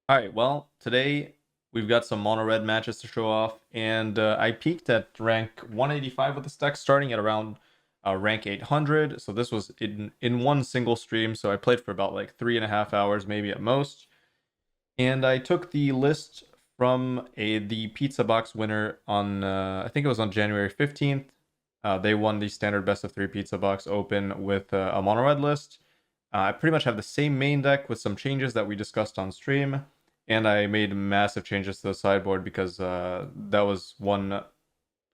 Alright, well, today we've got some Mono Red matches to show off, and I peaked at rank 185 with this deck, starting at around rank 800. So this was in one single stream, so I played for about like 3.5 hours, maybe at most. And I took the list from the Pizza Box winner on, I think it was on January 15th. They won the standard best of 3 Pizza Box Open with a Mono Red list. I pretty much have the same main deck with some changes that we discussed on stream, and I made massive changes to the sideboard because that was one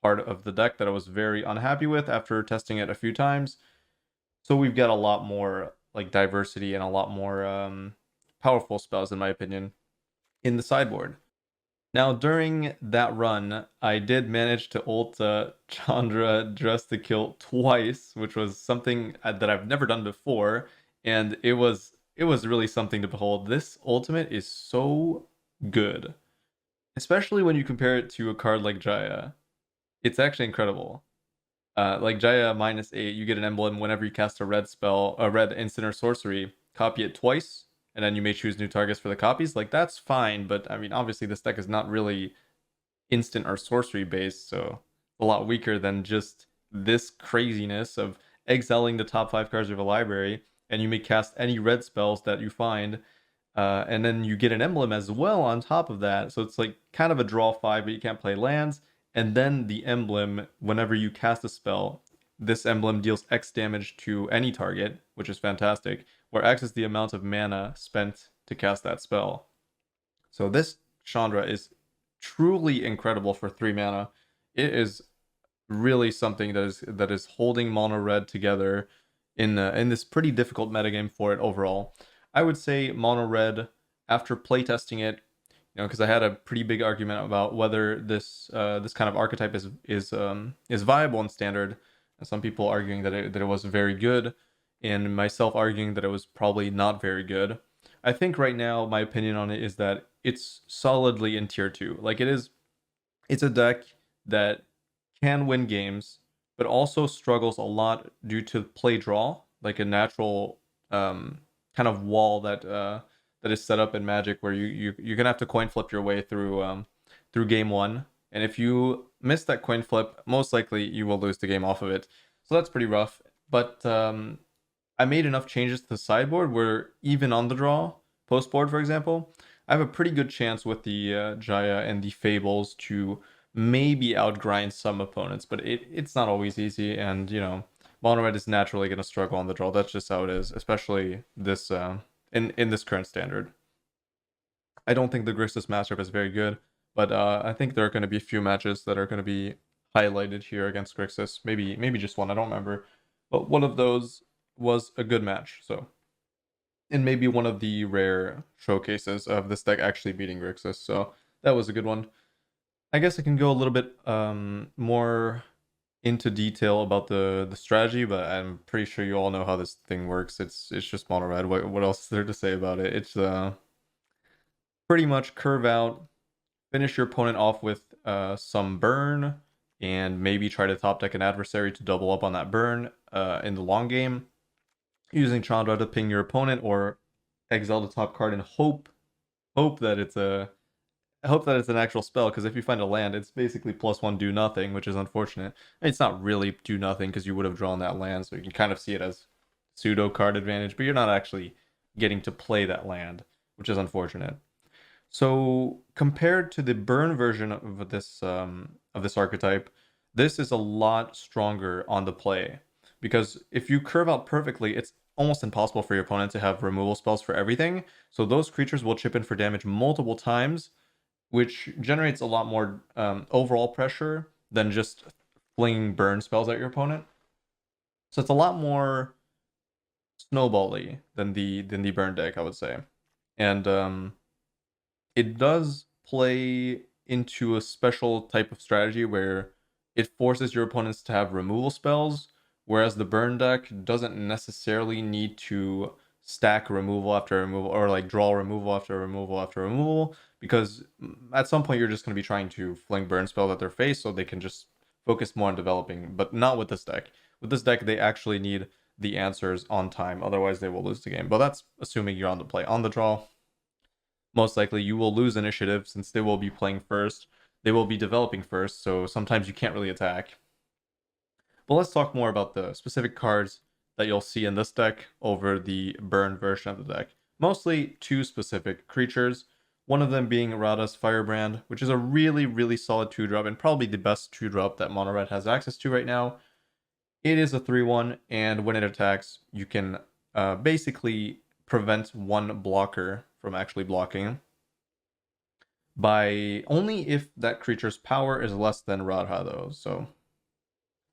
part of the deck that I was very unhappy with after testing it a few times. So we've got a lot more like diversity and a lot more powerful spells, in my opinion, in the sideboard. Now, during that run, I did manage to ult Chandra Dress to Kill twice, which was something that I've never done before, and it was really something to behold. This ultimate is so good, especially when you compare it to a card like Jaya. It's actually incredible. Like Jaya -8, you get an emblem whenever you cast a red spell, a red instant or sorcery, copy it twice, and then you may choose new targets for the copies. Like, that's fine, but I mean, obviously this deck is not really instant or sorcery based, so a lot weaker than just this craziness of exiling the top 5 cards of a library, and you may cast any red spells that you find, and then you get an emblem as well on top of that. So it's like kind of a draw 5, but you can't play lands. And then the emblem, whenever you cast a spell, this emblem deals X damage to any target, which is fantastic, where X is the amount of mana spent to cast that spell. So this Chandra is truly incredible for 3 mana. It is really something that is holding Mono Red together in this pretty difficult metagame for it overall. I would say Mono Red, after playtesting it, because I had a pretty big argument about whether this kind of archetype is viable in standard, and some people arguing that it was very good, and myself arguing that it was probably not very good. I think right now my opinion on it is that it's solidly in tier 2. Like, it's a deck that can win games, but also struggles a lot due to play draw, like a natural kind of wall that is set up in Magic, where you're gonna have to coin flip your way through game one, and if you miss that coin flip, most likely you will lose the game off of it. So that's pretty rough. But I made enough changes to the sideboard where even on the draw, post board for example, I have a pretty good chance with the Jaya and the Fables to maybe outgrind some opponents, but it's not always easy, and Mono Red is naturally going to struggle on the draw. That's just how it is, especially this in this current standard. I don't think the Grixis matchup is very good, but I think there are going to be a few matches that are going to be highlighted here against Grixis. Maybe just one, I don't remember, but one of those was a good match. So, and maybe one of the rare showcases of this deck actually beating Grixis. So that was a good one. I guess I can go a little bit more into detail about the strategy, but I'm pretty sure you all know how this thing works. It's just Mono Red. What else is there to say about it? It's pretty much curve out, finish your opponent off with some burn, and maybe try to top deck an adversary to double up on that burn in the long game, using Chandra to ping your opponent or exile the top card and hope that it's an actual spell, because if you find a land, it's basically +1 do nothing, which is unfortunate. It's not really do nothing because you would have drawn that land, so you can kind of see it as pseudo card advantage, but you're not actually getting to play that land, which is unfortunate. So compared to the burn version of this archetype, this is a lot stronger on the play, because if you curve out perfectly, it's almost impossible for your opponent to have removal spells for everything. So those creatures will chip in for damage multiple times, which generates a lot more overall pressure than just flinging burn spells at your opponent. So it's a lot more snowbally than the burn deck, I would say. And it does play into a special type of strategy where it forces your opponents to have removal spells, whereas the burn deck doesn't necessarily need to stack removal after removal, or like draw removal after removal after removal, because at some point you're just going to be trying to fling burn spells at their face so they can just focus more on developing. But not with this deck. With this deck, they actually need the answers on time, otherwise they will lose the game. But that's assuming you're on the play. On the draw, most likely you will lose initiative since they will be playing first. They will be developing first, so sometimes you can't really attack. But let's talk more about the specific cards that you'll see in this deck over the burn version of the deck. Mostly two specific creatures, one of them being Radha's Firebrand, which is a really, really solid 2-drop and probably the best 2-drop that Mono Red has access to right now. It is a 3/1, and when it attacks, you can basically prevent one blocker from actually blocking by only if that creature's power is less than Radha, though. So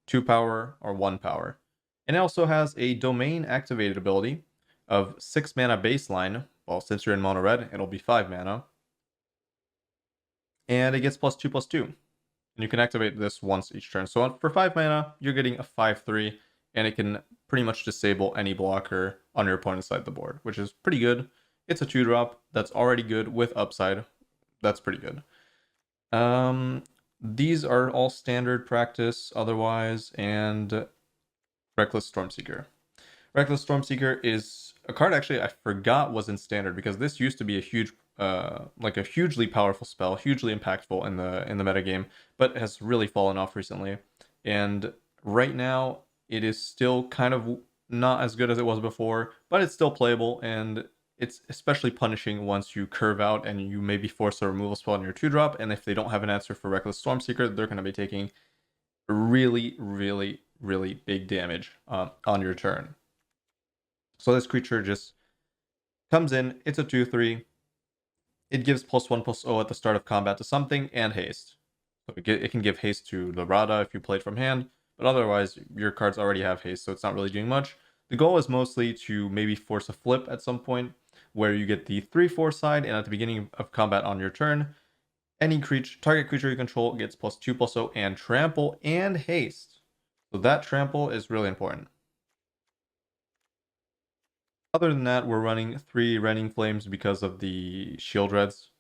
2 power or 1 power. And it also has a domain activated ability of 6 mana baseline. Well, since you're in Mono Red, it'll be 5 mana. And it gets +2/+2. And you can activate this once each turn. So for 5 mana, you're getting a 5/3, and it can pretty much disable any blocker on your opponent's side of the board, which is pretty good. It's a 2-drop that's already good with upside. That's pretty good. These are all standard practice otherwise, and Reckless Stormseeker. Reckless Stormseeker is a card actually I forgot was in standard, because this used to be a huge like a hugely powerful spell, hugely impactful in the metagame, but has really fallen off recently. And right now it is still kind of not as good as it was before, but it's still playable, and it's especially punishing once you curve out and you maybe force a removal spell on your 2-drop, and if they don't have an answer for Reckless Stormseeker, they're going to be taking really, really, really big damage on your turn. So this creature just comes in, it's a 2/3, it gives +1/+0 at the start of combat to something, and haste. So it can give haste to the Radha if you play it from hand, but otherwise your cards already have haste, so it's not really doing much. The goal is mostly to maybe force a flip at some point, where you get the 3/4 side, and at the beginning of combat on your turn, any target creature you control gets +2/+0 and trample and haste. So that trample is really important. Other than that, we're running 3 Rending Flames because of the Shield Reds,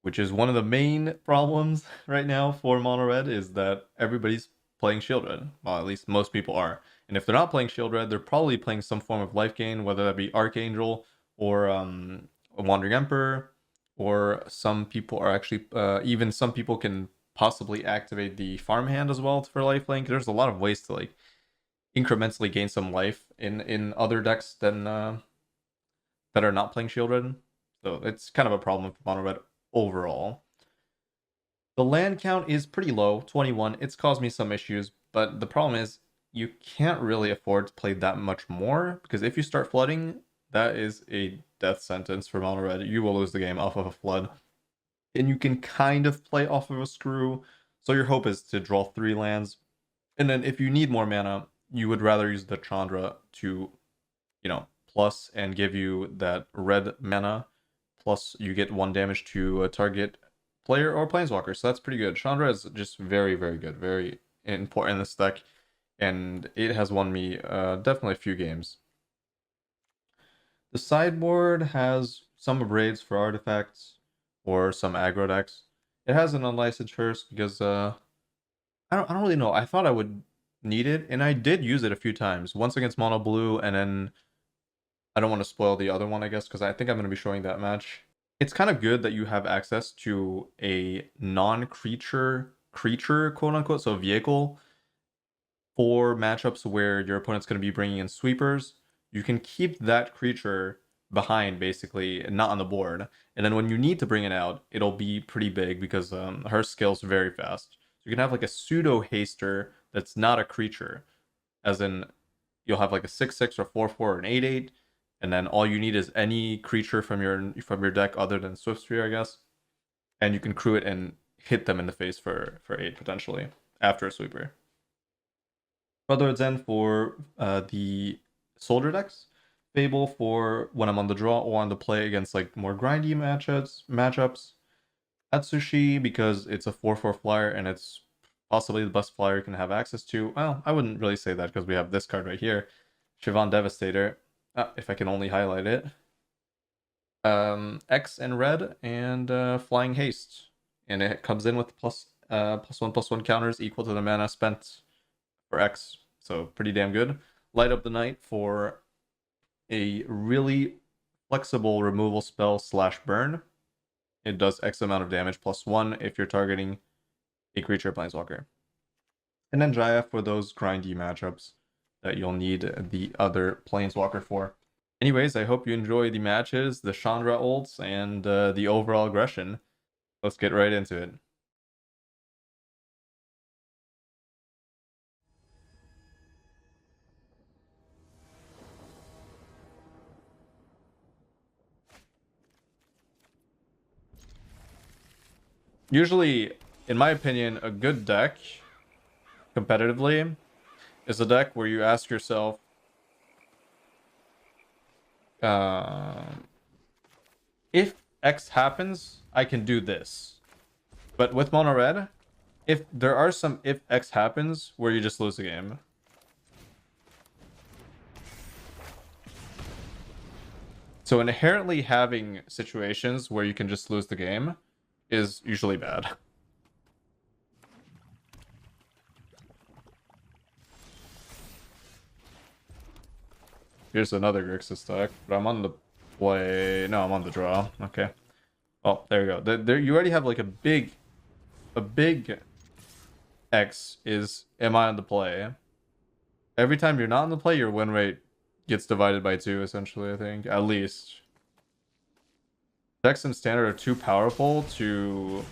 which is one of the main problems right now for Mono Red, is that everybody's playing Shield Red. Well, at least most people are. And if they're not playing Shield Red, they're probably playing some form of life gain, whether that be Archangel or a Wandering Emperor, or some people are actually, even some people can possibly activate the farmhand as well for lifelink. There's a lot of ways to like incrementally gain some life in other decks than that are not playing Shield Red. So it's kind of a problem for Mono Red overall. The land count is pretty low, 21. It's caused me some issues, but the problem is you can't really afford to play that much more, because if you start flooding, that is a death sentence for Mono Red. You will lose the game off of a flood. And you can kind of play off of a screw, so your hope is to draw 3 lands. And then if you need more mana, you would rather use the Chandra to, plus and give you that red mana, plus you get 1 damage to a target player or planeswalker. So that's pretty good. Chandra is just very, very good, very important in this deck, and it has won me definitely a few games. The sideboard has some raids for artifacts or some aggro decks. It has an unlicensed curse because I don't really know. I thought I would need it, and I did use it a few times. Once against Mono Blue, and then I don't want to spoil the other one, I guess, because I think I'm going to be showing that match. It's kind of good that you have access to a non-creature quote unquote, so vehicle, for matchups where your opponent's going to be bringing in sweepers. You can keep that creature behind, basically, not on the board, and then when you need to bring it out, it'll be pretty big because her scales very fast. So you can have like a pseudo haster that's not a creature, as in you'll have like a 6/6 or 4/4 or an 8/8, and then all you need is any creature from your deck other than Swiftsphere, I guess, and you can crew it and hit them in the face for 8 potentially after a sweeper. Brotherhood's End for the soldier decks, Fable for when I'm on the draw or on the play against like more grindy matchups. Atsushi because it's a 4/4 flyer and it's possibly the best flyer you can have access to. Well, I wouldn't really say that because we have this card right here, Shivan Devastator. If I can only highlight it. X and red and Flying Haste, and it comes in with +1/+1 counters equal to the mana spent for X. So pretty damn good. Light Up the Night for a really flexible removal spell /burn. It does X amount of damage +1 if you're targeting a creature planeswalker. And then Jaya for those grindy matchups that you'll need the other planeswalker for. Anyways, I hope you enjoy the matches, the Chandra ults, and the overall aggression. Let's get right into it. Usually, in my opinion, a good deck competitively is a deck where you ask yourself, if X happens, I can do this. But with Mono Red, if there are some if X happens where you just lose the game. So inherently having situations where you can just lose the game is usually bad. Here's another Grixis deck, but I'm on the play. No, I'm on the draw. Okay. Oh, there you go. There you already have like a big X is am I on the play? Every time you're not on the play, your win rate gets divided by 2, essentially, I think. At least. Decks in Standard are too powerful to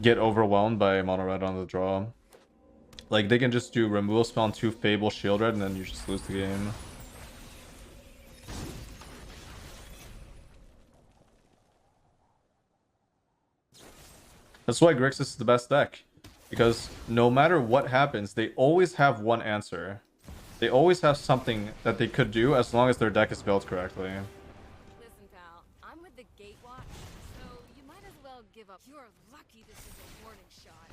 get overwhelmed by Mono Red on the draw. Like, they can just do removal spell on 2 Fable Shield Red, and then you just lose the game. That's why Grixis is the best deck. Because no matter what happens, they always have one answer. They always have something that they could do as long as their deck is built correctly. Listen, pal, I'm with the Gatewatch, so you might as well give up. You're lucky this is a warning shot.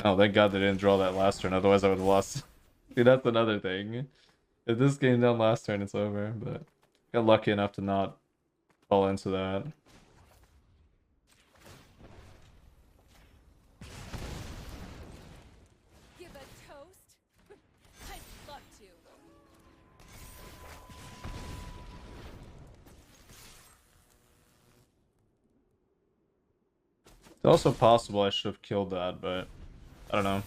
Oh, thank God they didn't draw that last turn, otherwise I would have lost. Dude, that's another thing. If this game down last turn, it's over, but got lucky enough to not fall into that. Give a toast? I'd love to. It's also possible I should have killed that, but I don't know.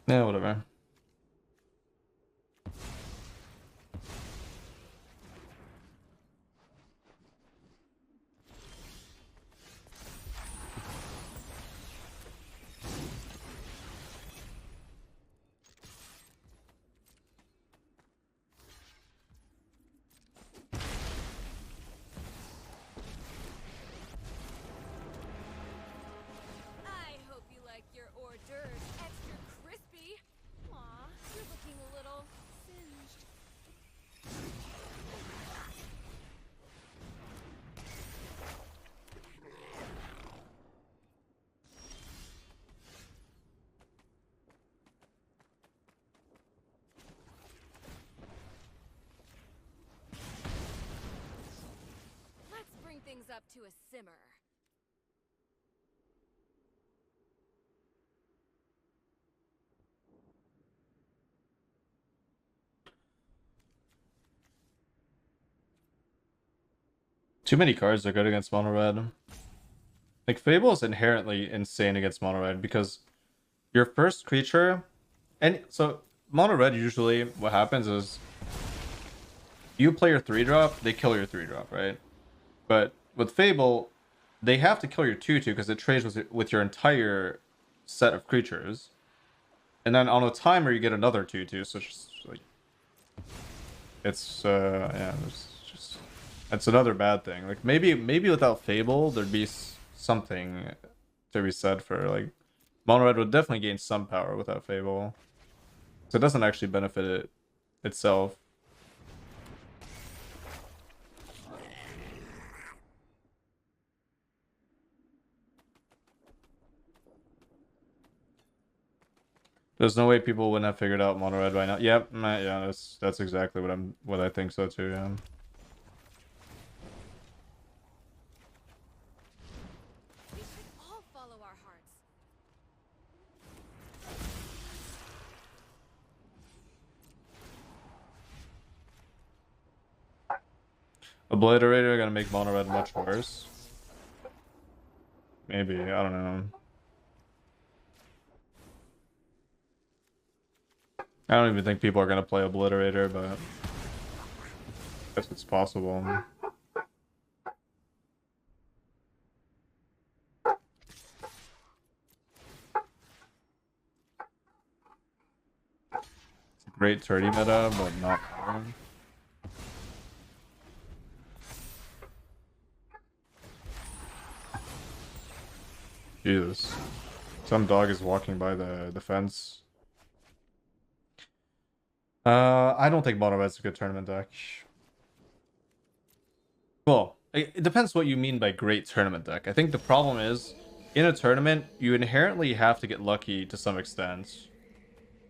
Yeah, whatever. I hope you like your hors d'oeuvres extra crispy. Aw, you're looking a little singed. Let's bring things up to a simmer. Too many cards are good against Mono Red. Like, Fable is inherently insane against Mono Red because your first creature... And so, Mono Red, usually, what happens is you play your 3-drop, they kill your 3-drop, right? But with Fable, they have to kill your 2-2 because it trades with your entire set of creatures. And then on a timer, you get another 2-2, so it's just like... It's, yeah, it's just... That's another bad thing. Like, maybe without Fable, there'd be something to be said for, like... Mono Red would definitely gain some power without Fable. So it doesn't actually benefit it itself. There's no way people wouldn't have figured out Mono Red by now. Yep, yeah, that's exactly what I think so too. Yeah. We should all follow our hearts. Obliterator gonna make Mono Red much worse. Maybe, I don't know. I don't even think people are gonna play Obliterator, but I guess it's possible. It's a great 30 meta, but not more. Jesus. Some dog is walking by the fence. I don't think Mono Red's a good tournament deck. Well, it depends what you mean by great tournament deck. I think the problem is, in a tournament, you inherently have to get lucky to some extent.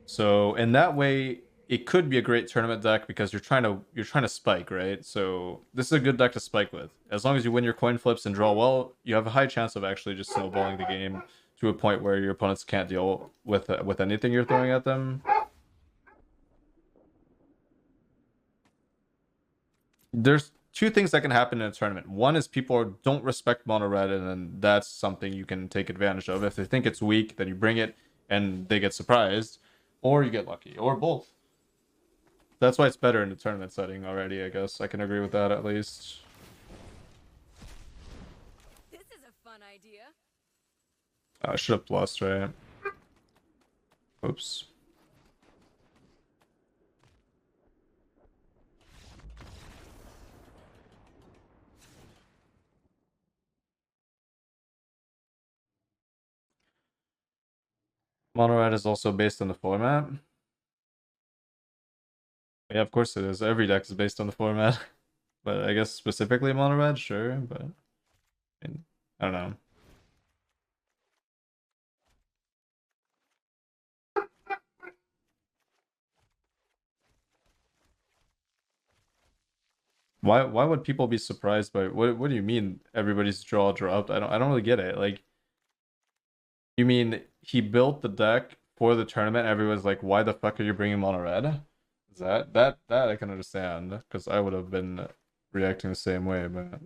So in that way, it could be a great tournament deck because you're trying to spike, right? So this is a good deck to spike with. As long as you win your coin flips and draw well, you have a high chance of actually just snowballing the game to a point where your opponents can't deal with anything you're throwing at them. There's two things that can happen in a tournament. One is people don't respect Mono Red, and then that's something you can take advantage of. If they think it's weak, then you bring it and they get surprised, or you get lucky, or both. That's why it's better in the tournament setting already, I guess. I can agree with that at least. This is a fun idea. I should have plus, right? Oops. Mono Red is also based on the format. Yeah, of course it is. Every deck is based on the format. But I guess specifically Mono Red, sure, but I don't know. Why would people be surprised by what do you mean everybody's jaw dropped? I don't really get it. Like, you mean he built the deck for the tournament, everyone's like, why the fuck are you bringing Mono Red? Is that I can understand, because I would have been reacting the same way, but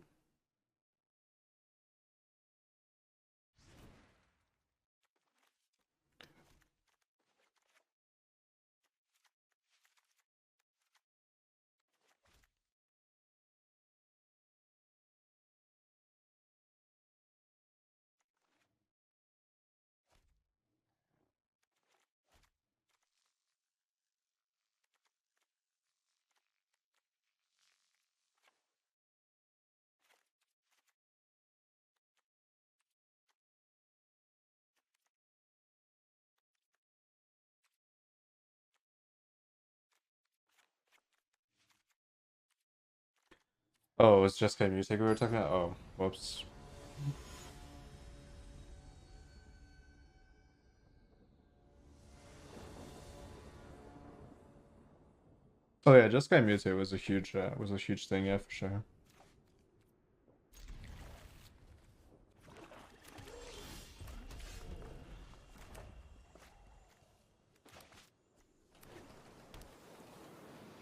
oh, it's just kind of Mythic we were talking about? Oh, whoops. Oh yeah, just Guy Mute was a huge thing, yeah, for sure.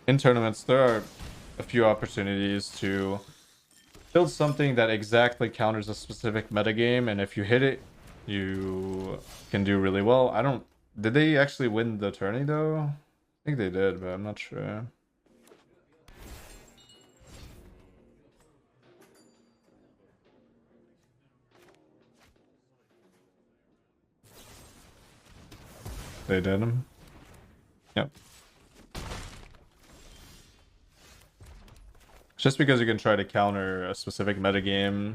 In tournaments, there are a few opportunities to build something that exactly counters a specific metagame, and if you hit it, you can do really well. I don't... Did they actually win the tourney, though? I think they did, but I'm not sure. They did them. Yep. Just because you can try to counter a specific metagame.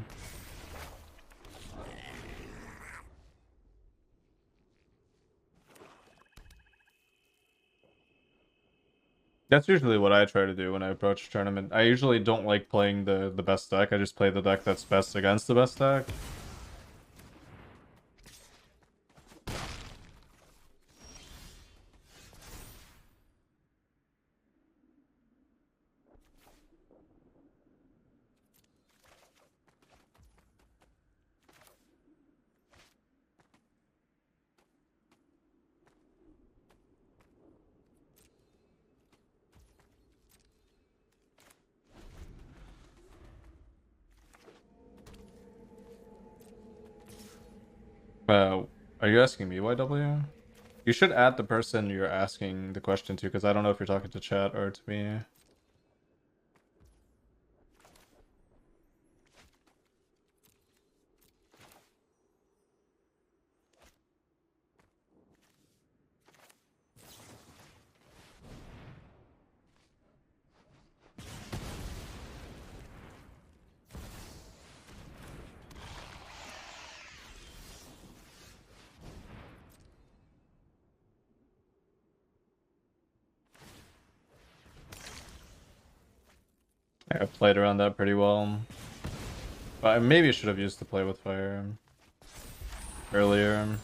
That's usually what I try to do when I approach a tournament. I usually don't like playing the best deck. I just play the deck that's best against the best deck. Are you asking me YW? You should add the person you're asking the question to, because I don't know if you're talking to chat or to me. I played around that pretty well. But I maybe should have used the play with fire earlier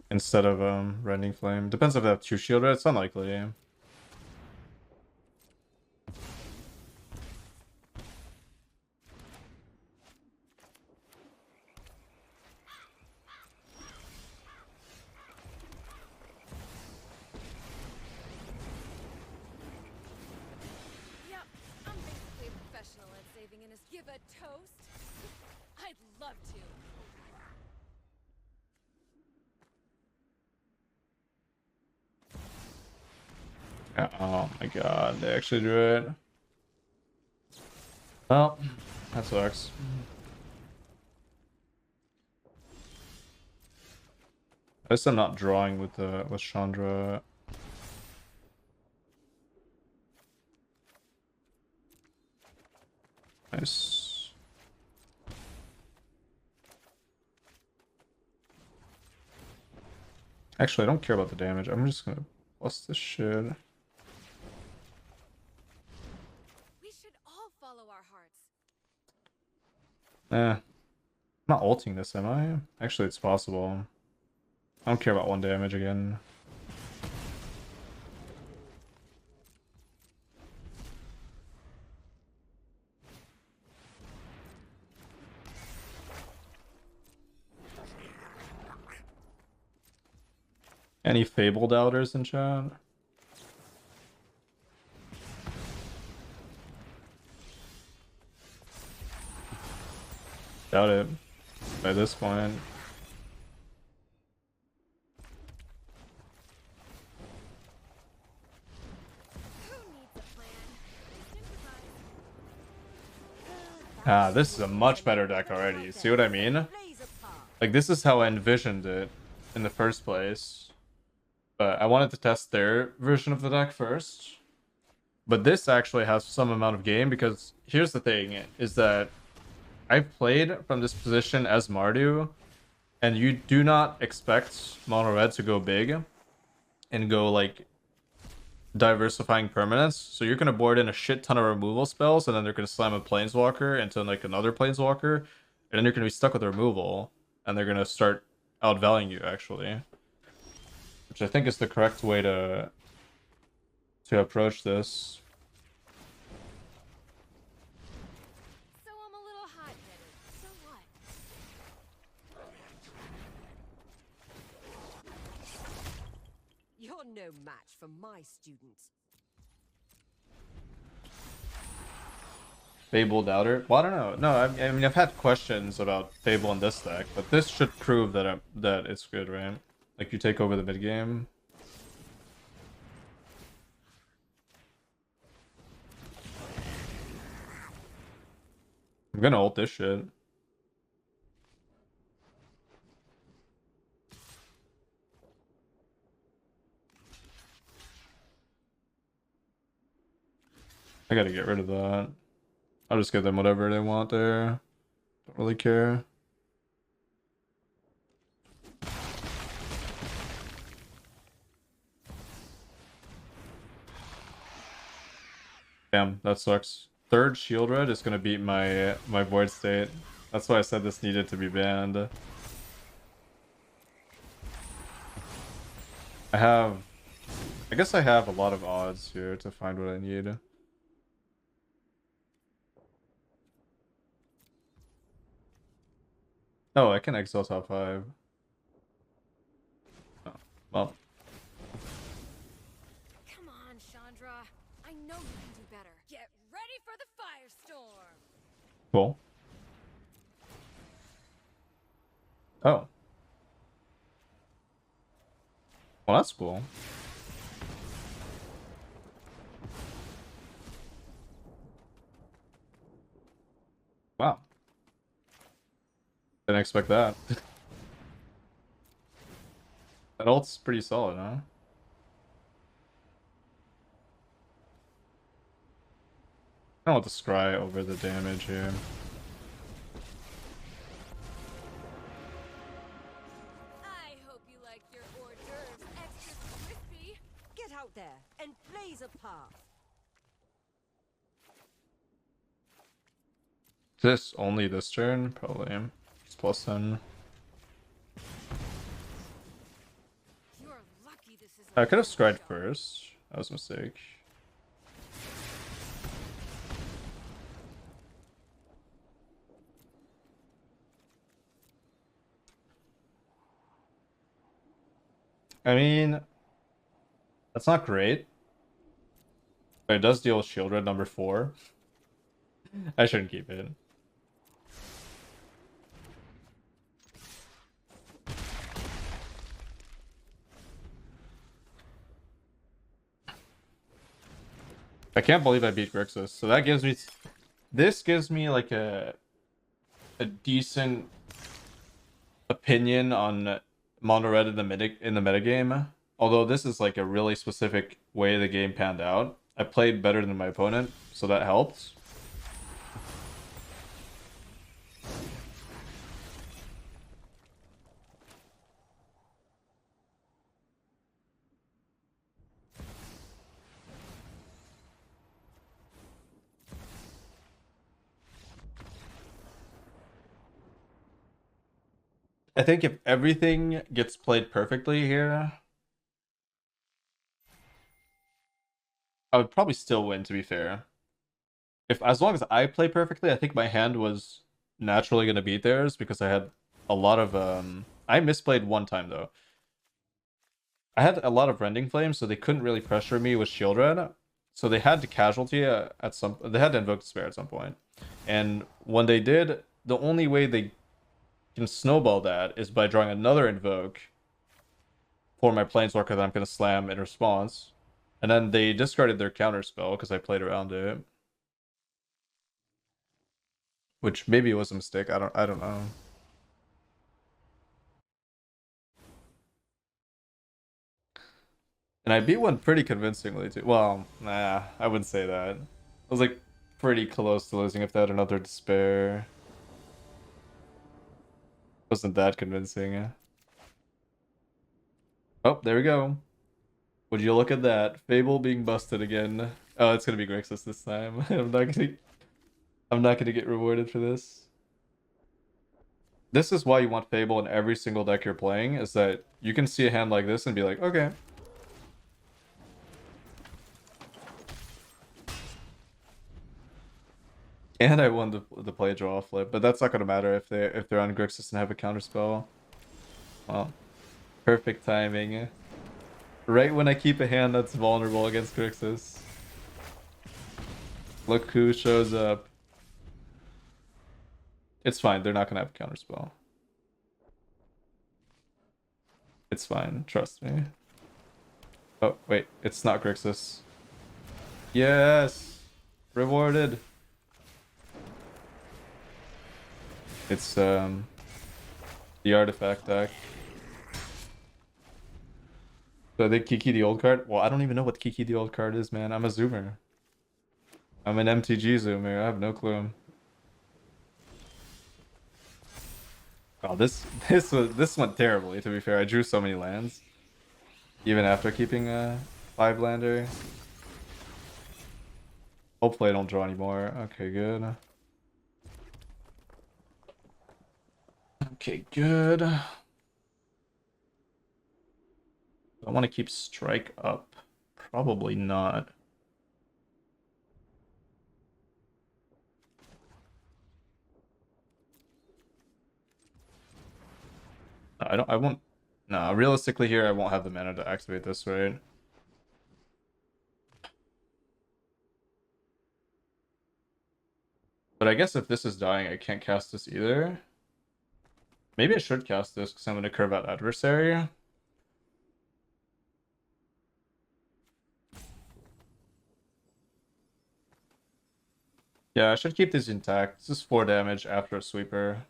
instead of rending flame. Depends if I have 2 shield, it's unlikely. Yep, I'm basically a professional at saving and give a toast. I'd love to. Oh my god, they actually drew it. Well, that sucks. At least I'm not drawing with Chandra. Nice. Actually, I don't care about the damage. I'm just gonna plus this shit. We should all follow our hearts. I'm not ulting this, am I? Actually, it's possible. I don't care about 1 damage again. Any Fable doubters in chat? Doubt it. By this point. Who needs a plan? Just improvise. Ah, this is a much better deck already. See what I mean? Like, this is how I envisioned it in the first place. But I wanted to test their version of the deck first. But this actually has some amount of game, because here's the thing, is that I've played from this position as Mardu, and you do not expect Mono Red to go big and go like diversifying permanents. So you're gonna board in a shit ton of removal spells, and then they're gonna slam a planeswalker into like another planeswalker, and then you're gonna be stuck with removal, and they're gonna start outvaluing you actually. Which I think is the correct way to approach this. So I'm a little hot-headed. So what? You're no match for my students. Fable doubter? Well, I don't know. No, I mean I've had questions about Fable in this deck, but this should prove that that it's good, right? Like you take over the mid game. I'm gonna ult this shit. I gotta get rid of that. I'll just give them whatever they want there. Don't really care. Damn, that sucks. 3rd shield red is gonna beat my void state. That's why I said this needed to be banned. I guess I have a lot of odds here to find what I need. Oh, I can exile top 5. Oh, well. Come on, Chandra. I know you can do better. Get ready for the firestorm. Cool. Oh. Well, that's cool. Wow. Didn't expect that. That ult's pretty solid, huh? I don't want the scry over the damage here. I hope you like your hors d'oeuvres extra crispy. Get out there and blaze a path. This only this turn? Probably. It's plus 10. You're lucky this is I could have scried first. That was a mistake. I mean, that's not great. But it does deal with shield red number 4. I shouldn't keep it. I can't believe I beat Grixis. So that gives me... This gives me like a decent opinion on Mono Red in the metagame. Although this is like a really specific way the game panned out. I played better than my opponent, so that helped. I think if everything gets played perfectly here, I would probably still win, to be fair. As long as I play perfectly, I think my hand was naturally gonna beat theirs because I had a lot of I misplayed one time though. I had a lot of Rending Flames, so they couldn't really pressure me with Shield Red. So they had to casualty at some they had to invoke despair at some point. And when they did, the only way they can snowball that is by drawing another invoke for my planeswalker that I'm gonna slam in response. And then they discarded their counter spell because I played around it. Which maybe was a mistake. I don't know. And I beat one pretty convincingly too. Well, nah, I wouldn't say that. I was like pretty close to losing if they had another despair. Wasn't that convincing. Oh, there we go. Would you look at that? Fable being busted again. Oh, it's gonna be Grixis this time. I'm not gonna get rewarded for this. This is why you want Fable in every single deck you're playing, is that you can see a hand like this and be like, okay. And I won the play draw flip, but that's not gonna matter if they're on Grixis and have a counterspell. Well, perfect timing. Right when I keep a hand that's vulnerable against Grixis. Look who shows up. It's fine, they're not gonna have a counterspell. It's fine, trust me. Oh, wait, it's not Grixis. Yes! Rewarded! It's, the artifact deck. So I think Kiki the old card? Well, I don't even know what Kiki the old card is, man. I'm a zoomer. I'm an MTG zoomer, I have no clue. Oh, this went terribly, to be fair. I drew so many lands. Even after keeping a 5-lander. Hopefully I don't draw anymore. Okay, good. Okay, good. I want to keep strike up. Probably not. I won't. No, realistically here, I won't have the mana to activate this, right? But I guess if this is dying, I can't cast this either. Maybe I should cast this because I'm going to curve out adversary. Yeah, I should keep these intact. This is 4 damage after a sweeper.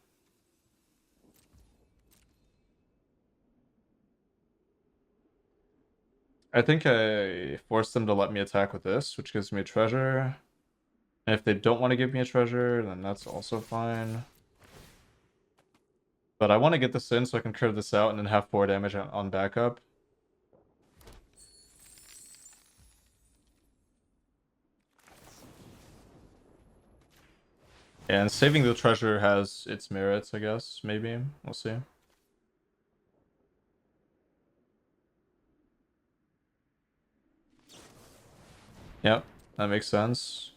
I think I forced them to let me attack with this, which gives me a treasure. And if they don't want to give me a treasure, then that's also fine. But I want to get this in so I can curve this out and then have 4 damage on backup. And saving the treasure has its merits, I guess. Maybe. We'll see. Yep, that makes sense.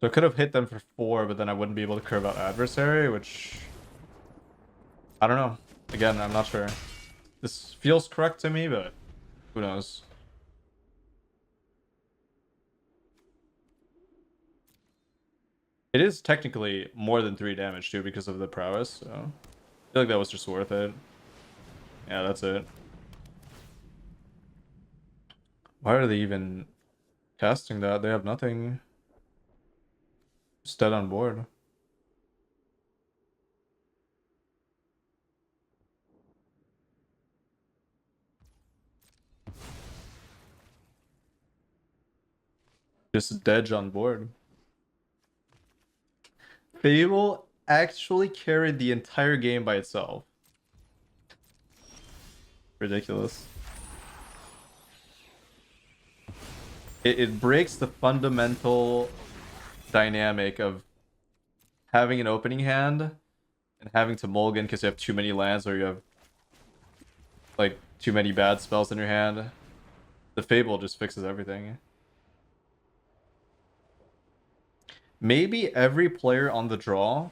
So I could have hit them for 4, but then I wouldn't be able to curve out adversary, which... I don't know. Again, I'm not sure. This feels correct to me, but who knows. It is technically more than 3 damage, too, because of the prowess, so... I feel like that was just worth it. Yeah, that's it. Why are they even casting that? They have nothing. Just dead on board. Just dead on board. Fable actually carried the entire game by itself. Ridiculous. It breaks the fundamental dynamic of having an opening hand and having to mulligan because you have too many lands or you have like too many bad spells in your hand. The Fable just fixes everything. Maybe every player on the draw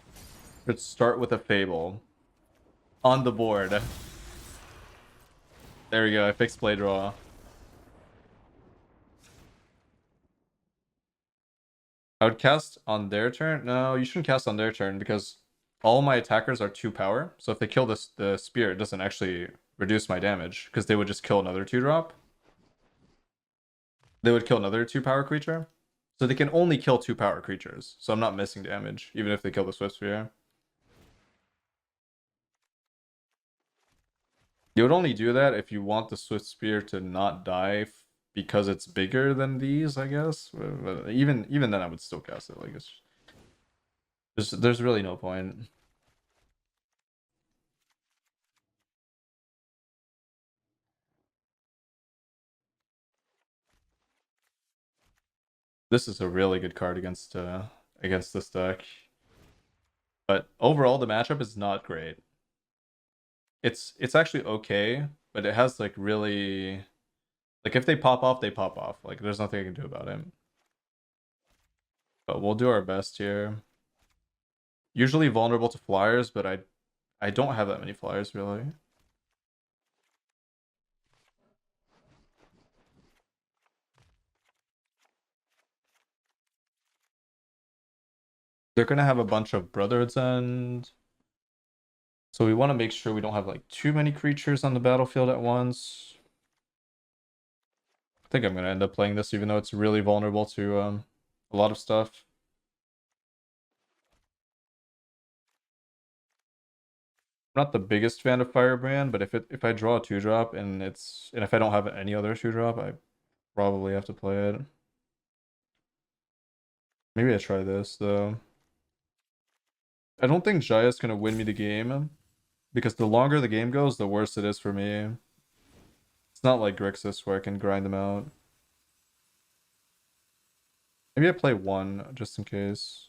should start with a Fable on the board. There we go, I fixed play draw. I would cast on their turn. No, you shouldn't cast on their turn because all my attackers are 2 power. So if they kill this, the spear, it doesn't actually reduce my damage because they would just kill another 2-drop. They would kill another 2 power creature. So they can only kill 2 power creatures. So I'm not missing damage, even if they kill the Swift Spear. You would only do that if you want the Swift Spear to not die because it's bigger than these, I guess. But even then, I would still cast it. Like there's really no point. This is a really good card against this deck. But overall, the matchup is not great. It's actually okay, but it has like really like if they pop off, they pop off. Like there's nothing I can do about it. But we'll do our best here. Usually vulnerable to flyers, but I don't have that many flyers really. They're gonna have a bunch of Brotherhood's End. So we want to make sure we don't have like too many creatures on the battlefield at once. I think I'm gonna end up playing this even though it's really vulnerable to a lot of stuff. I'm not the biggest fan of Firebrand, but if I draw a 2-drop and if I don't have any other 2-drop, I probably have to play it. Maybe I try this though. I don't think Jaya's gonna win me the game because the longer the game goes, the worse it is for me. It's not like Grixis where I can grind them out. Maybe I play 1 just in case.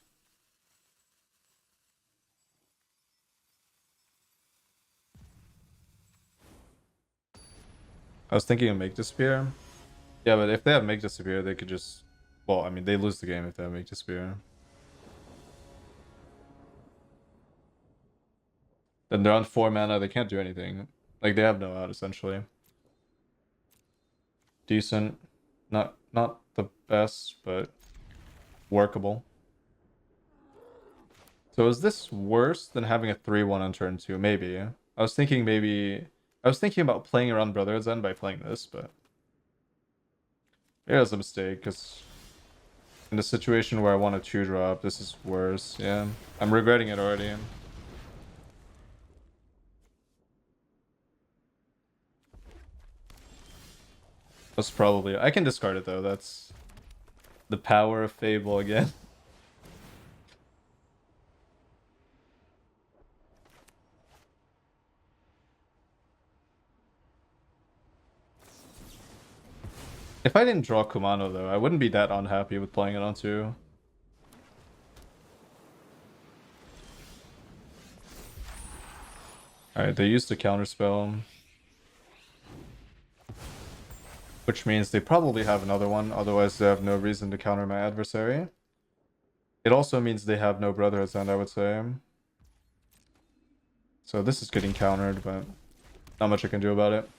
I was thinking of Make Disappear. Yeah, but if they have Make Disappear, they could just... Well, I mean, they lose the game if they have Make Disappear. Then they're on 4 mana, they can't do anything. Like, they have no out, essentially. Decent. Not the best, but workable. So is this worse than having a 3-1 on turn 2? Maybe. I was thinking about playing around Brotherhood's End by playing this, but it was a mistake, because in the situation where I want to 2-drop, this is worse. Yeah, I'm regretting it already. That's probably... I can discard it though, that's the power of Fable again. If I didn't draw Kumano though, I wouldn't be that unhappy with playing it on 2. Alright, they used the counterspell. Which means they probably have another one, otherwise they have no reason to counter my adversary. It also means they have no Brotherhood's End, I would say. So this is getting countered, but not much I can do about it.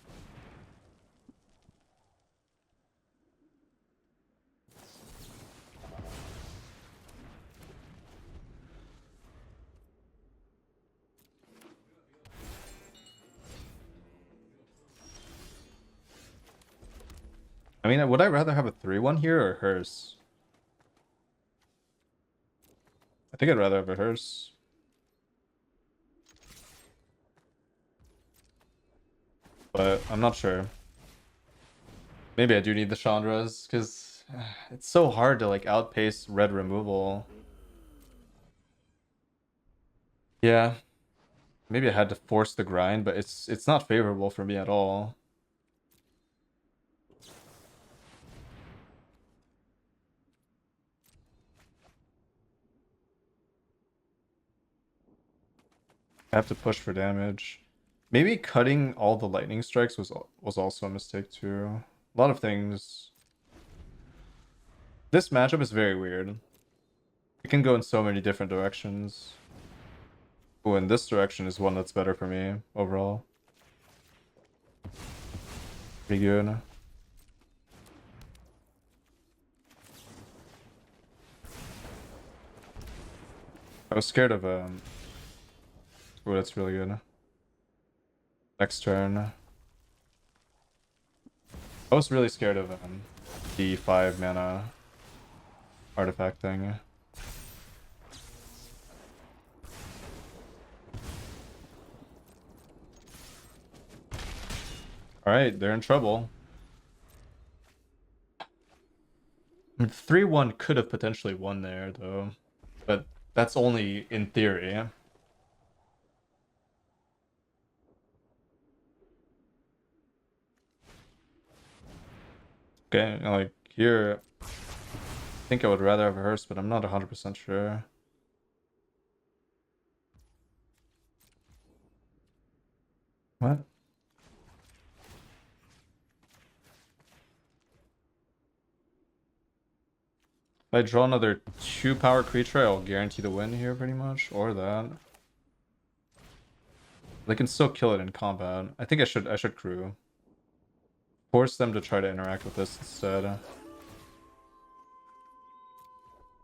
I mean, would I rather have a 3-1 here or Hearse? I think I'd rather have a Hearse. But I'm not sure. Maybe I do need the Chandras, because it's so hard to like outpace red removal. Yeah. Maybe I had to force the grind, but it's not favorable for me at all. I have to push for damage. Maybe cutting all the lightning strikes was also a mistake too. A lot of things. This matchup is very weird. It can go in so many different directions. Oh, and this direction is one that's better for me overall. Pretty good. I was scared of oh, that's really good. Next turn. I was really scared of the 5 mana artifact thing. Alright, they're in trouble. 3-1 could have potentially won there, though. But that's only in theory. Okay, like, here... I think I would rather have a Hearse, but I'm not 100% sure. What? If I draw another 2-power creature, I'll guarantee the win here, pretty much. Or that. They can still kill it in combat. I think I should crew. Force them to try to interact with this instead. I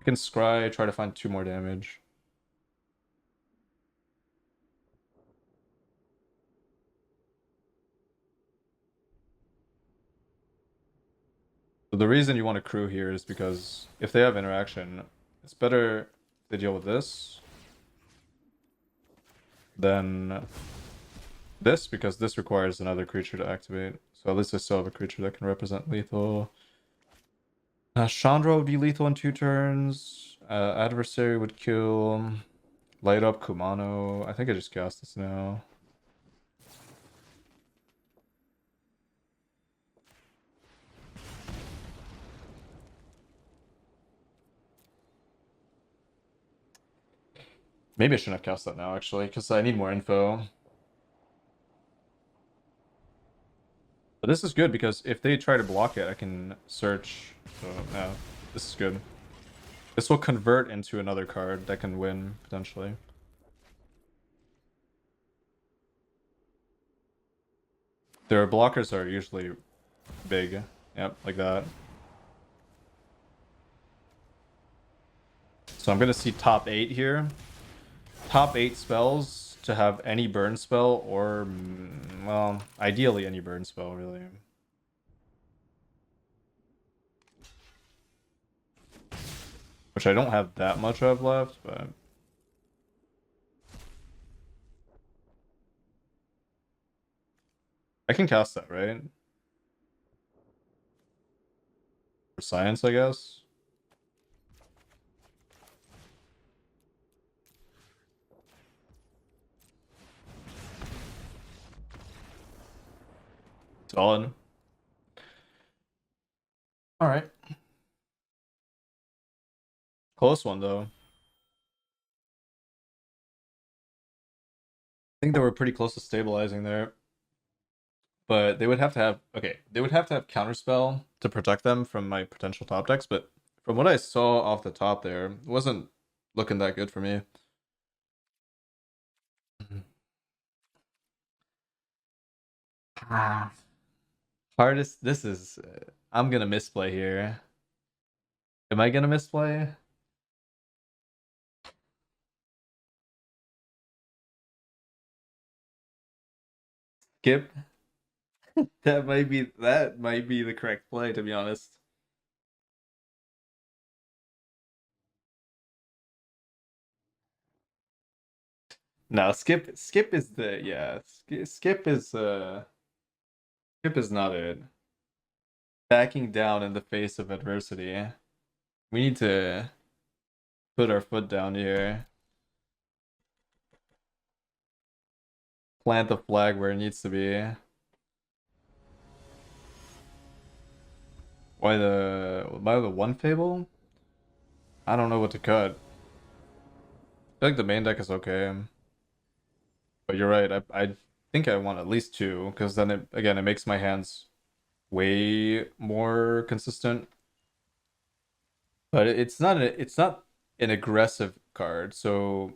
can scry, try to find 2 more damage. So the reason you want to crew here is because if they have interaction, it's better if they deal with this than this, because this requires another creature to activate. So at least I still have a creature that can represent lethal. Chandra would be lethal in 2 turns. Adversary would kill. Light up Kumano. I think I just cast this now. Maybe I shouldn't have cast that now, actually, because I need more info. But this is good, because if they try to block it, I can search. So, no, this is good. This will convert into another card that can win, potentially. Their blockers are usually big. Yep, like that. So I'm going to see top 8 here. top 8 spells to have any burn spell or, well, ideally any burn spell, really. Which I don't have that much of left, but... I can cast that, right? For science, I guess. Solid. Alright. Close one, though. I think they were pretty close to stabilizing there. But they would have to have... Okay, they would have to have Counterspell to protect them from my potential top decks, but from what I saw off the top there, it wasn't looking that good for me. Hardest... This is... I'm gonna misplay here. Am I gonna misplay? Skip? That might be the correct play, to be honest. No, skip is the skip is not it. Backing down in the face of adversity. We need to put our foot down here. Plant the flag where it needs to be. Why the one fable? I don't know what to cut. I feel like the main deck is okay. But you're right, I think I want at least two, because then it makes my hands way more consistent. But it's not an aggressive card, so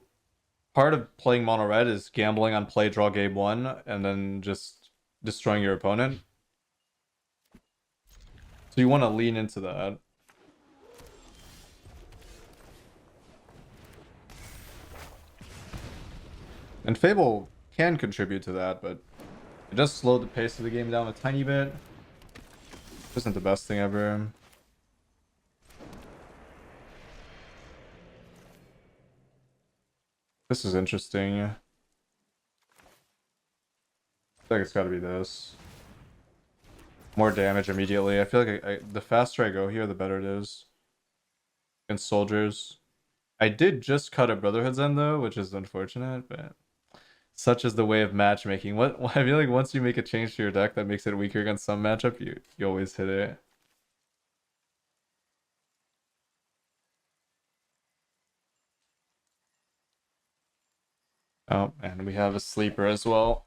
part of playing mono red is gambling on play draw game 1 and then just destroying your opponent. So you want to lean into that. And Fable can contribute to that, but it does slow the pace of the game down a tiny bit. Isn't the best thing ever. This is interesting. I feel like it's got to be this. More damage immediately. I feel like the faster I go here, the better it is. Against soldiers. I did just cut a Brotherhood's End though, which is unfortunate, but such is the way of matchmaking. What I feel like once you make a change to your deck that makes it weaker against some matchup, you always hit it. Oh, and we have a sleeper as well.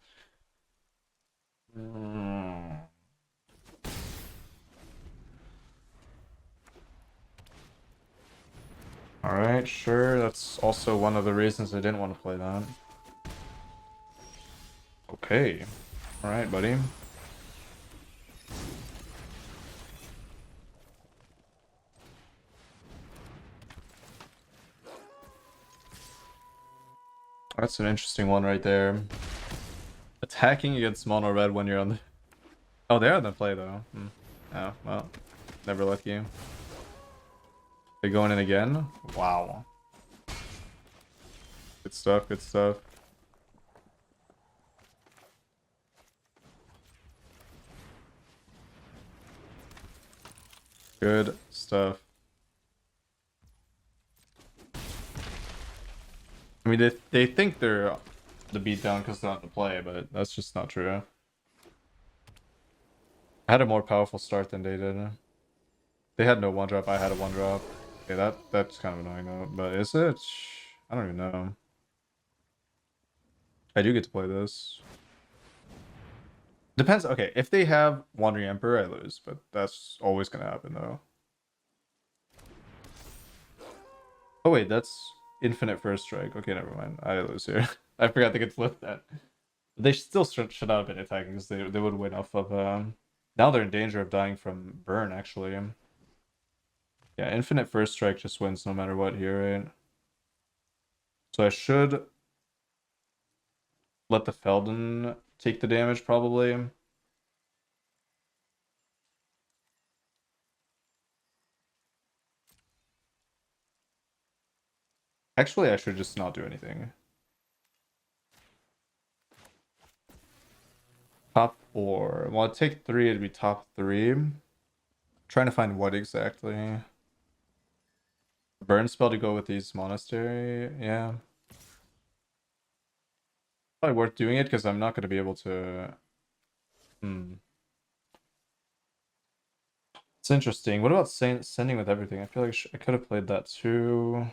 Alright, sure. That's also one of the reasons I didn't want to play that. Okay. Alright, buddy. That's an interesting one right there. Attacking against mono red when you're on the... Oh, they're on the play though. Oh, well. Never lucky. They're going in again? Wow. Good stuff, good stuff. Good stuff. I mean, they think they're the beatdown because they're on the play, but that's just not true. I had a more powerful start than they did. They had no 1-drop, I had a 1-drop. Okay, that's kind of annoying though, but is it? I don't even know. I do get to play this. Depends. Okay, if they have Wandering Emperor, I lose, but that's always gonna happen though. Oh wait, that's infinite first strike. Okay, never mind. I lose here. I forgot they could flip that. They still should not have been attacking because they would win off of. Now they're in danger of dying from burn. Actually, yeah, infinite first strike just wins no matter what here, right? So I should let the Feldon take the damage probably. Actually, I should just not do anything. Top 4. Well, I'd take 3, it'd be top 3. Trying to find what exactly. Burn spell to go with these monastery. Yeah. Probably worth doing it because I'm not going to be able to. It's interesting. What about sending with everything? I feel like I could have played that too.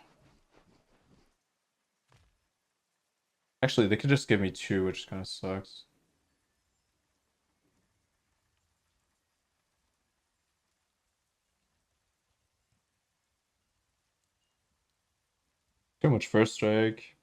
Actually, they could just give me 2, which kind of sucks. Too much first strike.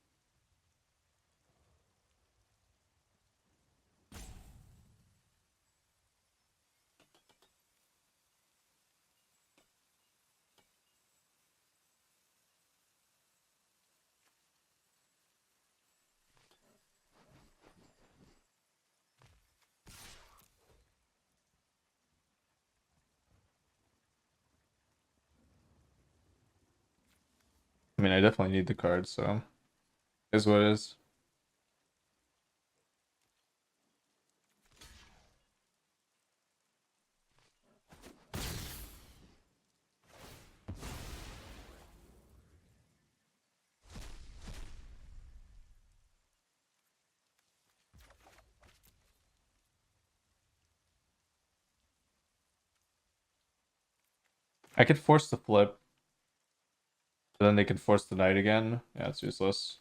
I mean, I definitely need the card, so is what it is. I could force the flip, but then they can force the knight again. Yeah, it's useless.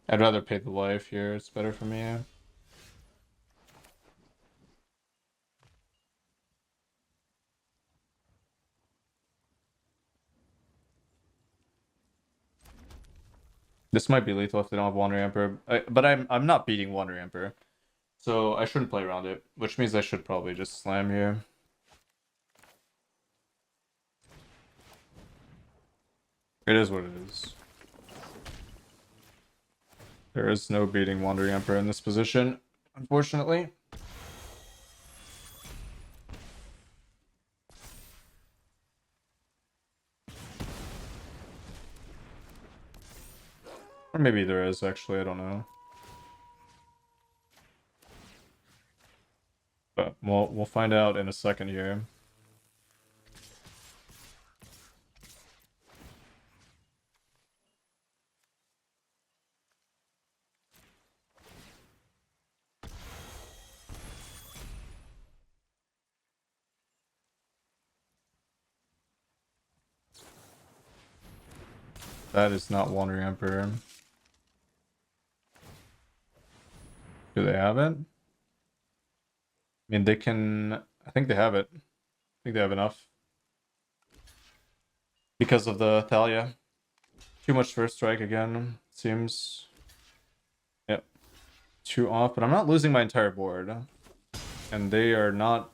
I'd rather pay the life here. It's better for me. This might be lethal if they don't have Wandering Emperor, but I'm not beating Wandering Emperor, so I shouldn't play around it, which means I should probably just slam here. It is what it is. There is no beating Wandering Emperor in this position, unfortunately. Or maybe there is, actually, I don't know. But we'll find out in a second here. That is not Wandering Emperor. Do they have it? I mean, they can... I think they have it. I think they have enough. Because of the Thalia. Too much first strike again, seems. Yep. 2 off, but I'm not losing my entire board. And they are not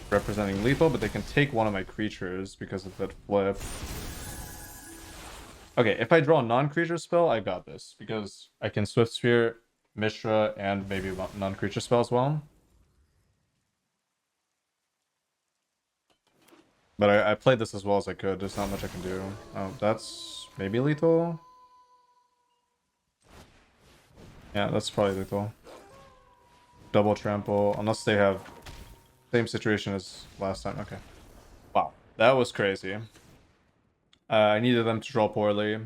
representing lethal, but they can take one of my creatures because of that flip. Okay, if I draw a non-creature spell, I got this. Because I can Swift Sphere, Mishra, and maybe a non-creature spell as well. But I played this as well as I could. There's not much I can do. Oh, that's maybe lethal? Yeah, that's probably lethal. Double trample, unless they have same situation as last time. Okay. Wow, that was crazy. I needed them to draw poorly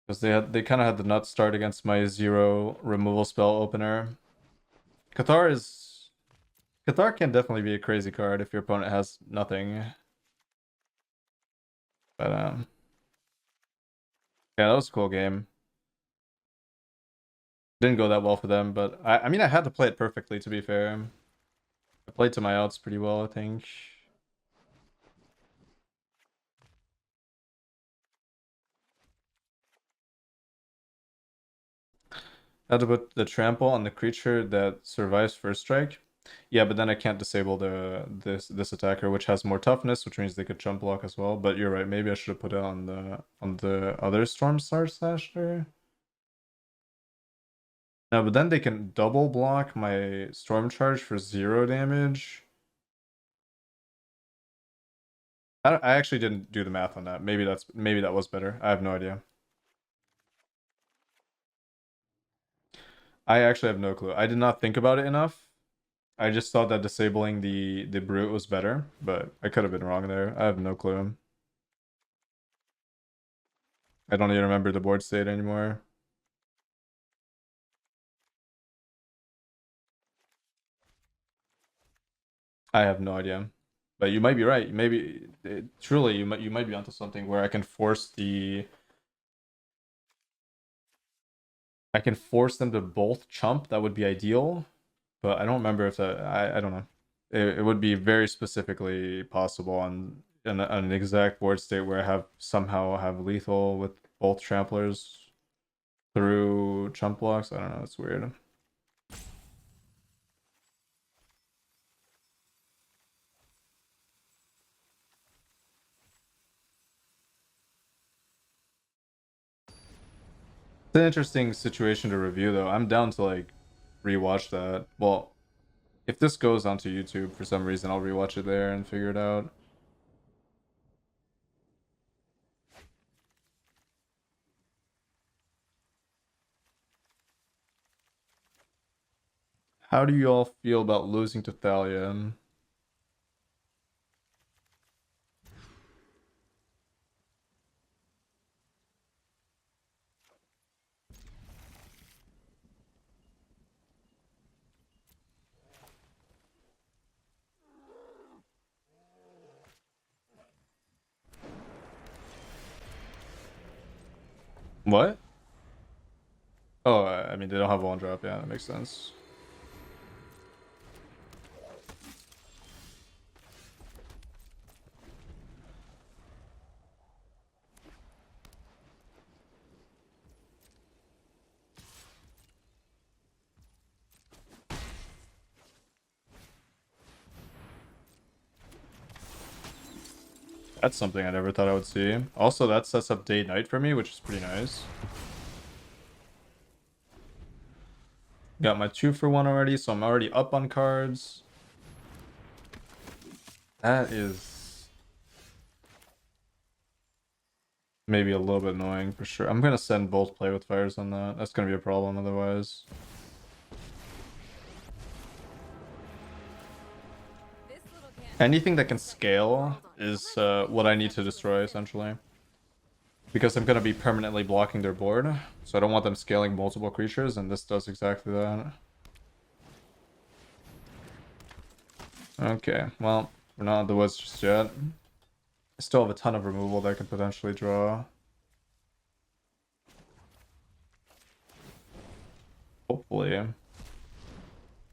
because they kind of had the nut start against my 0 removal spell opener. Cathar can definitely be a crazy card if your opponent has nothing. But yeah, that was a cool game. Didn't go that well for them, but I mean I had to play it perfectly, to be fair. I played to my outs pretty well, I think. I had to put the trample on the creature that survives first strike. Yeah, but then I can't disable this attacker, which has more toughness, which means they could jump block as well. But you're right, maybe I should have put it on the other Storm Slasher. No, but then they can double block my Storm Charge for 0 damage. I actually didn't do the math on that. Maybe that was better. I have no idea. I actually have no clue. I did not think about it enough. I just thought that disabling the brute was better, but I could have been wrong there. I have no clue. I don't even remember the board state anymore. I have no idea. But you might be right. Maybe truly you might be onto something where I can force them to both chump. That would be ideal. But I don't remember if that I don't know. It would be very specifically possible on an exact board state where I somehow have lethal with both tramplers through chump blocks. I don't know, it's weird. It's an interesting situation to review though. I'm down to like rewatch that. Well, if this goes onto YouTube for some reason, I'll rewatch it there and figure it out. How do you all feel about losing to Thalia? What? Oh, I mean, they don't have one drop. Yeah, that makes sense. That's something I never thought I would see. Also, that sets up day night for me, which is pretty nice. Got my 2-for-1 already, so I'm already up on cards. That is maybe a little bit annoying for sure. I'm gonna send both play with fires on that. That's gonna be a problem otherwise. This little can Anything that can scale is what I need to destroy, essentially. Because I'm gonna be permanently blocking their board. So I don't want them scaling multiple creatures, and this does exactly that. Okay, well, we're not in the woods just yet. I still have a ton of removal that I could potentially draw. Hopefully.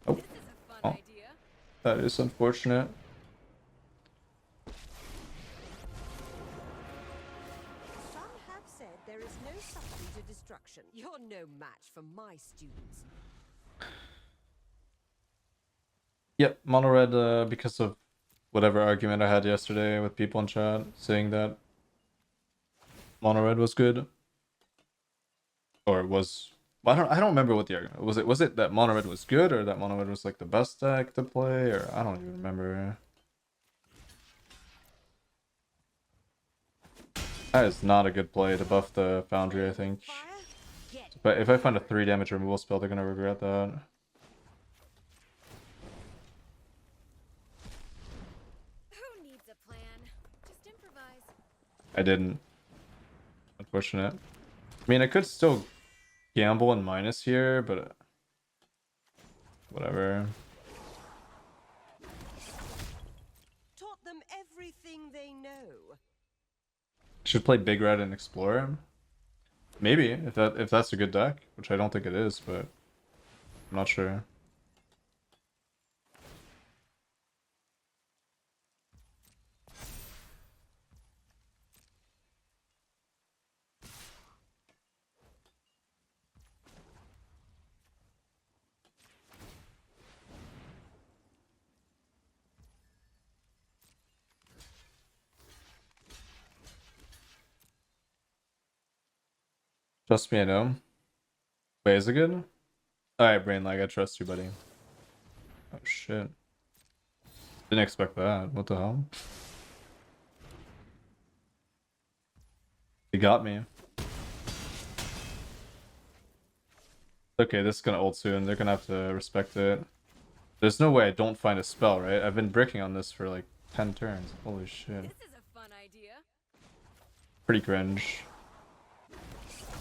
Oh, This is a fun oh, idea. that is unfortunate. Some have said there is no subtlety to destruction. You're no match for my students. Yep, Mono Red, because of whatever argument I had yesterday with people in chat saying that Mono Red was good. Or was... Well, I don't remember what the argument was. Was it that Mono Red was good, or that Mono Red was like the best deck to play, or I don't even remember. That is not a good play to buff the Foundry, I think. Fire? Get But if I find a 3 damage removal spell, they're gonna regret that. Who needs a plan? Just improvise. I didn't. Unfortunate. I mean, I could still gamble and minus here, but whatever. taught them everything they know. Should play Big Red and Explorer. Maybe if that's a good deck, which I don't think it is, but I'm not sure. Trust me, I know. Wait, is it good? Alright, Brain Lag, I trust you, buddy. Oh shit. Didn't expect that. What the hell? He got me. Okay, this is gonna ult soon. They're gonna have to respect it. There's no way I don't find a spell, right? I've been bricking on this for like 10 turns. Holy shit. This is a fun idea. Pretty cringe.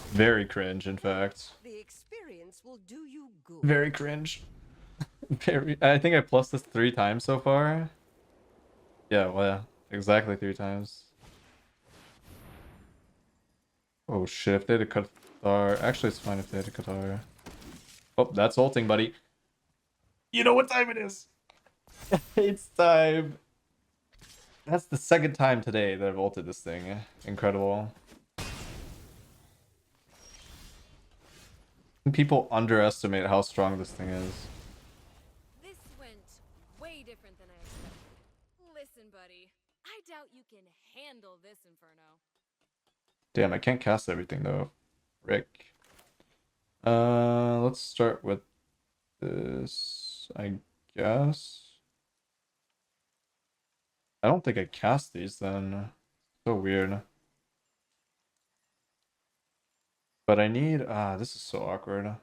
Very cringe, in fact. The experience will do you good. Very cringe. Very. I think I plus this 3 times so far. Yeah, well, exactly 3 times. Oh shit, if they had a Qatar. Actually, it's fine if they had a Qatar. Oh, that's ulting, buddy. You know what time it is? It's time. That's the second time today that I've ulted this thing. Incredible. People underestimate how strong this thing is. This went way different than I expected. Listen, buddy, I doubt you can handle this inferno. Damn, I can't cast everything though. Rick. Let's start with this, I guess. I don't think I cast these then. So weird. But I need, this is so awkward.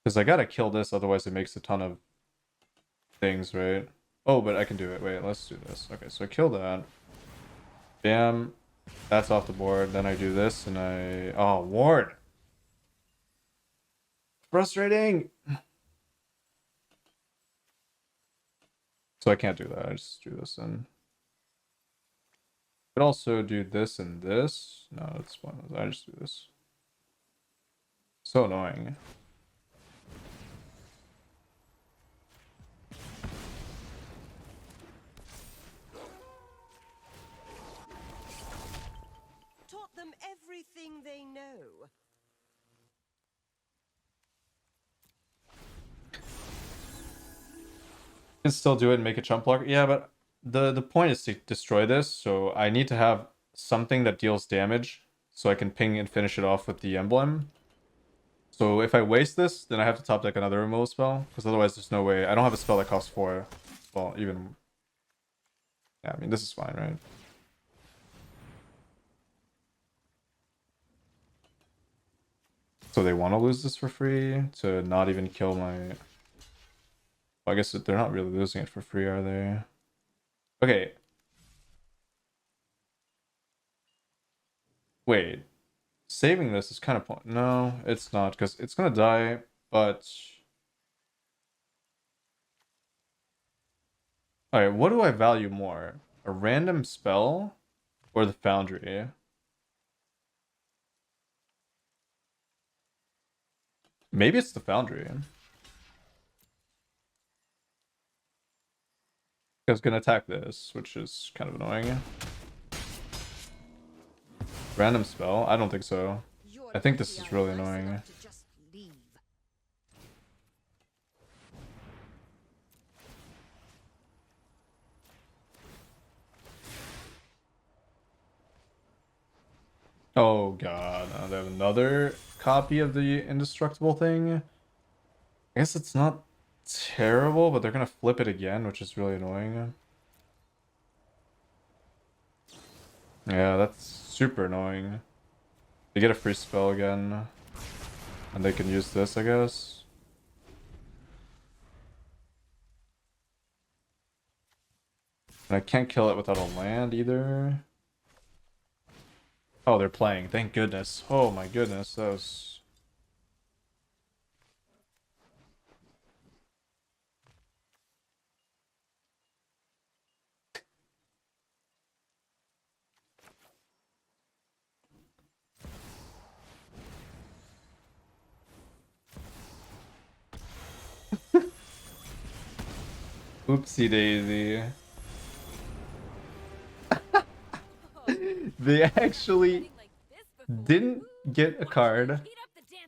Because I gotta kill this, otherwise it makes a ton of things, right? Oh, but I can do it. Wait, let's do this. Okay, so I kill that. Bam. That's off the board. Then I do this and I... Oh, ward! Frustrating! So I can't do that. I just do this and... Could also do this and this. No, that's fine. I just do this. So annoying. Taught them everything they know. Can still do it and make a chump blocker. Yeah, but the point is to destroy this, so I need to have something that deals damage so I can ping and finish it off with the emblem. So if I waste this, then I have to top deck another removal spell, because otherwise there's no way. I don't have a spell that costs 4. Well, even... Yeah, I mean, this is fine, right? So they want to lose this for free to not even kill my... Well, I guess they're not really losing it for free, are they? Okay. Wait. Saving this is kind of point. No, it's not, because it's gonna die, but... Alright, what do I value more? A random spell or the Foundry? Maybe it's the Foundry. I was gonna attack this, which is kind of annoying. Random spell? I don't think so. I think this is really annoying. Oh god, they have another copy of the indestructible thing. I guess it's not terrible, but they're gonna flip it again, which is really annoying. Yeah, that's super annoying. They get a free spell again, and they can use this, I guess. And I can't kill it without a land either. Oh, they're playing. Thank goodness. Oh my goodness, that was... Oopsie daisy. They actually didn't get a card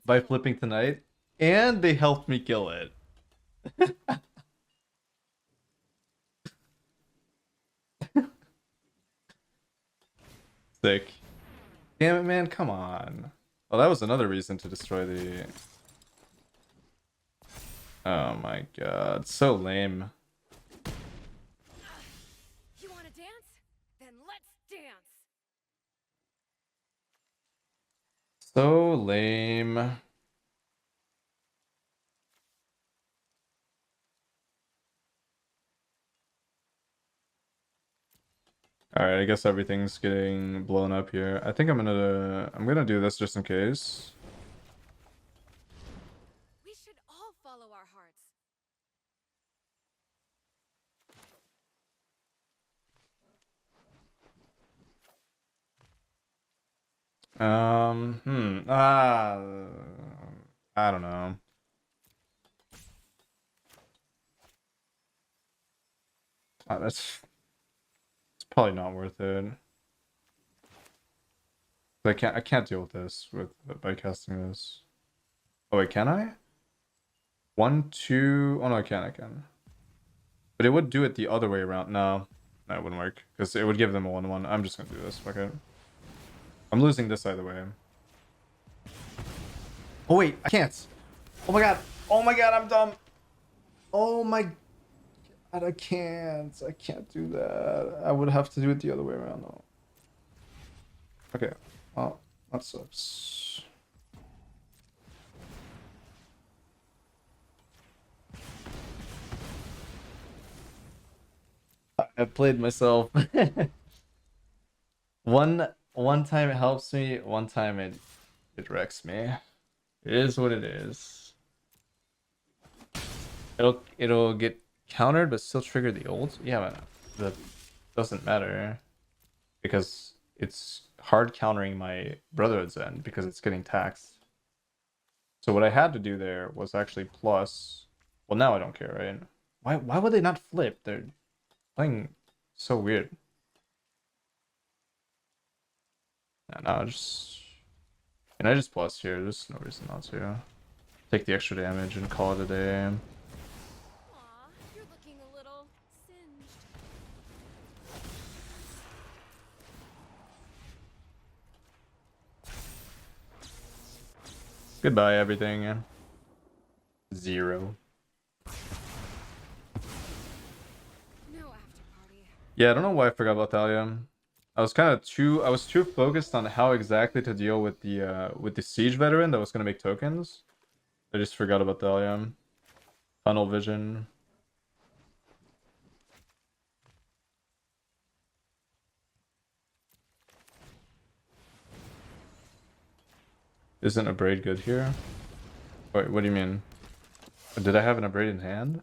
by flipping tonight, and they helped me kill it. Sick. Damn it, man, come on. Oh, that was another reason to destroy the... Oh my god, so lame. You want to dance? Then let's dance. So lame. Alright, I guess everything's getting blown up here. I think I'm gonna do this just in case. We should all follow our hearts. I don't know. That's it's probably not worth it. I can't deal with this by casting this. Oh wait, can I? 1, 2. Oh no, I can. But it would do it the other way around. No, that wouldn't work because it would give them a 1/1. I'm just gonna do this. Fuck it. I'm losing this either way. Oh wait, I can't. Oh my god. Oh my god, I'm dumb. Oh my god, I can't. I can't do that. I would have to do it the other way around though. Okay. Well, that sucks. I played myself. One time it helps me, one time it wrecks me. It is what it is. It'll get countered but still trigger the ult. Yeah, but that doesn't matter because it's hard countering my Brotherhood's End because it's getting taxed. So what I had to do there was actually plus. Well, now I don't care, right? Why would they not flip? They're playing so weird. No, just... Can I just plus here? There's no reason not to. Take the extra damage and call it a day. Aw, you're looking a little singed. Goodbye, everything. 0. No after party. Yeah, I don't know why I forgot about Thalia. I was too focused on how exactly to deal with the siege veteran that was gonna make tokens. I just forgot about Thalia. Tunnel vision. Isn't a braid good here? Wait, what do you mean? Did I have an abrade in hand?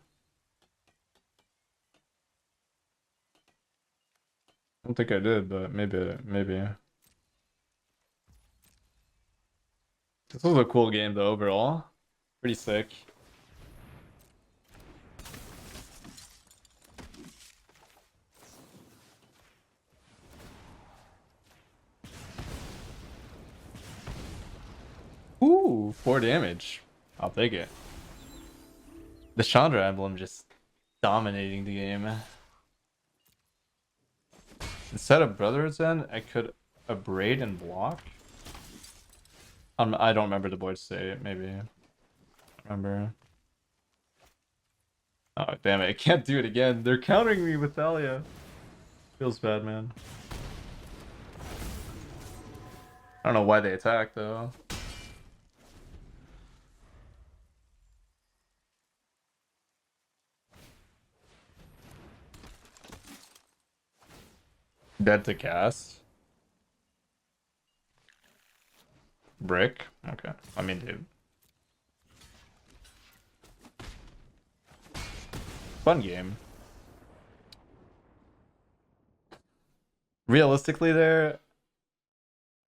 I don't think I did, but maybe. This was a cool game though overall. Pretty sick. Ooh, 4 damage. I'll take it. The Chandra emblem just dominating the game. Instead of Brotherhood's End, I could abrade and block. I don't remember the board say maybe. Remember. Oh damn it, I can't do it again. They're countering me with Thalia. Feels bad, man. I don't know why they attacked though. Dead to cast. Brick? Okay. I mean, dude. Fun game. Realistically there,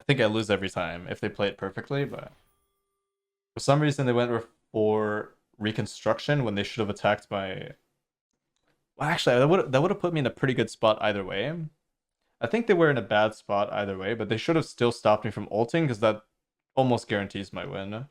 I think I lose every time if they play it perfectly, but for some reason they went for reconstruction when they should have attacked my... Well, actually, that would have put me in a pretty good spot either way. I think they were in a bad spot either way, but they should have still stopped me from ulting because that almost guarantees my win.